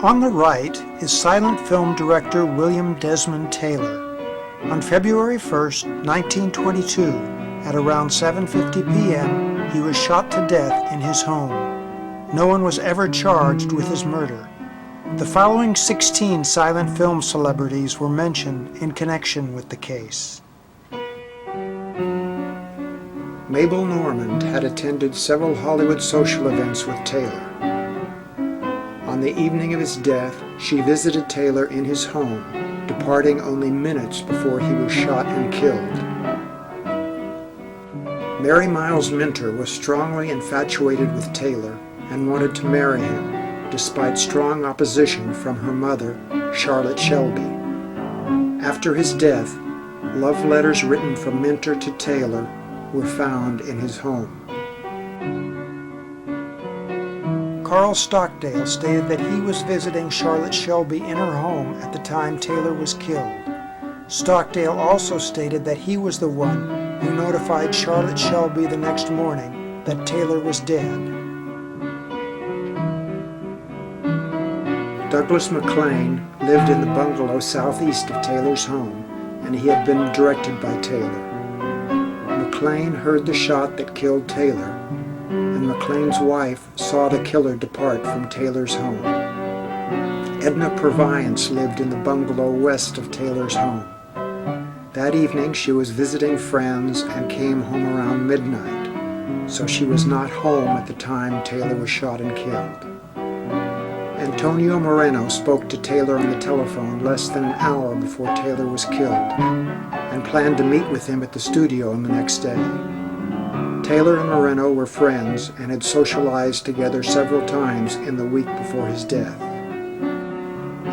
On the right is silent film director William Desmond Taylor. On February 1st, 1922, at around 7:50 p.m., he was shot to death in his home. No one was ever charged with his murder. The following 16 silent film celebrities were mentioned in connection with the case. Mabel Normand had attended several Hollywood social events with Taylor. On the evening of his death, she visited Taylor in his home, departing only minutes before he was shot and killed. Mary Miles Minter was strongly infatuated with Taylor and wanted to marry him, despite strong opposition from her mother, Charlotte Shelby. After his death, love letters written from Minter to Taylor were found in his home. Carl Stockdale stated that he was visiting Charlotte Shelby in her home at the time Taylor was killed. Stockdale also stated that he was the one who notified Charlotte Shelby the next morning that Taylor was dead. Douglas McLean lived in the bungalow southeast of Taylor's home, and he had been directed by Taylor. McLean heard the shot that killed Taylor, and McLean's wife saw the killer depart from Taylor's home. Edna Purviance lived in the bungalow west of Taylor's home. That evening she was visiting friends and came home around midnight, so she was not home at the time Taylor was shot and killed. Antonio Moreno spoke to Taylor on the telephone less than an hour before Taylor was killed, and planned to meet with him at the studio on the next day. Taylor and Moreno were friends and had socialized together several times in the week before his death.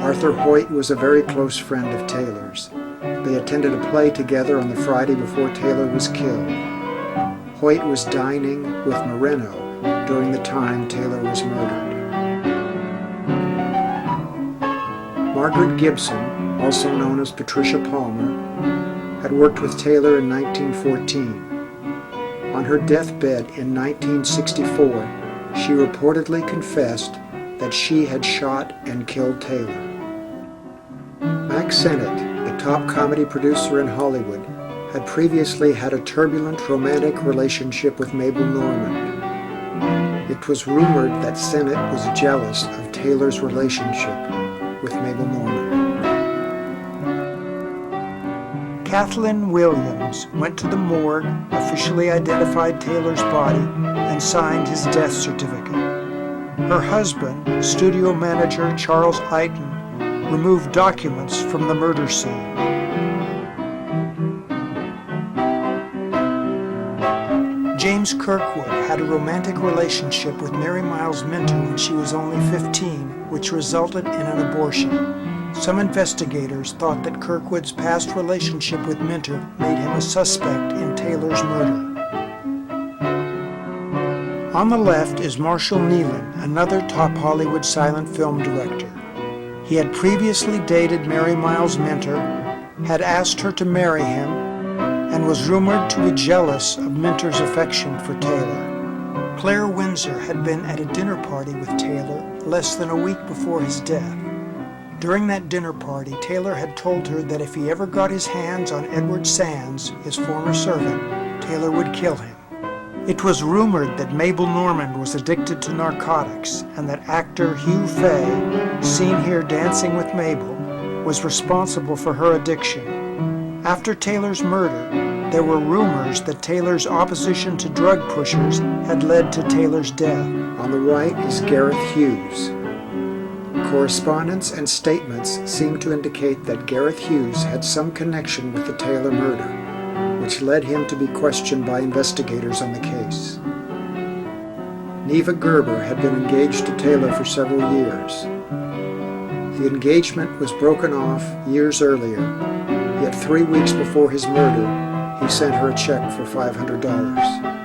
Arthur Hoyt was a very close friend of Taylor's. They attended a play together on the Friday before Taylor was killed. Hoyt was dining with Moreno during the time Taylor was murdered. Margaret Gibson, also known as Patricia Palmer, had worked with Taylor in 1914. On her deathbed in 1964, she reportedly confessed that she had shot and killed Taylor. Mack Sennett, the top comedy producer in Hollywood, had previously had a turbulent romantic relationship with Mabel Normand. It was rumored that Sennett was jealous of Taylor's relationship with Mabel Normand. Kathleen Williams went to the morgue, officially identified Taylor's body, and signed his death certificate. Her husband, studio manager Charles Eyton, removed documents from the murder scene. James Kirkwood had a romantic relationship with Mary Miles Minter when she was only 15, which resulted in an abortion. Some investigators thought that Kirkwood's past relationship with Minter made him a suspect in Taylor's murder. On the left is Marshall Nealon, another top Hollywood silent film director. He had previously dated Mary Miles Minter, had asked her to marry him, and was rumored to be jealous of Minter's affection for Taylor. Claire Windsor had been at a dinner party with Taylor less than a week before his death. During that dinner party, Taylor had told her that if he ever got his hands on Edward Sands, his former servant, Taylor would kill him. It was rumored that Mabel Normand was addicted to narcotics and that actor Hugh Fay, seen here dancing with Mabel, was responsible for her addiction. After Taylor's murder, there were rumors that Taylor's opposition to drug pushers had led to Taylor's death. On the right is Gareth Hughes. Correspondence and statements seem to indicate that Gareth Hughes had some connection with the Taylor murder, which led him to be questioned by investigators on the case. Neva Gerber had been engaged to Taylor for several years. The engagement was broken off years earlier, yet 3 weeks before his murder, he sent her a check for $500.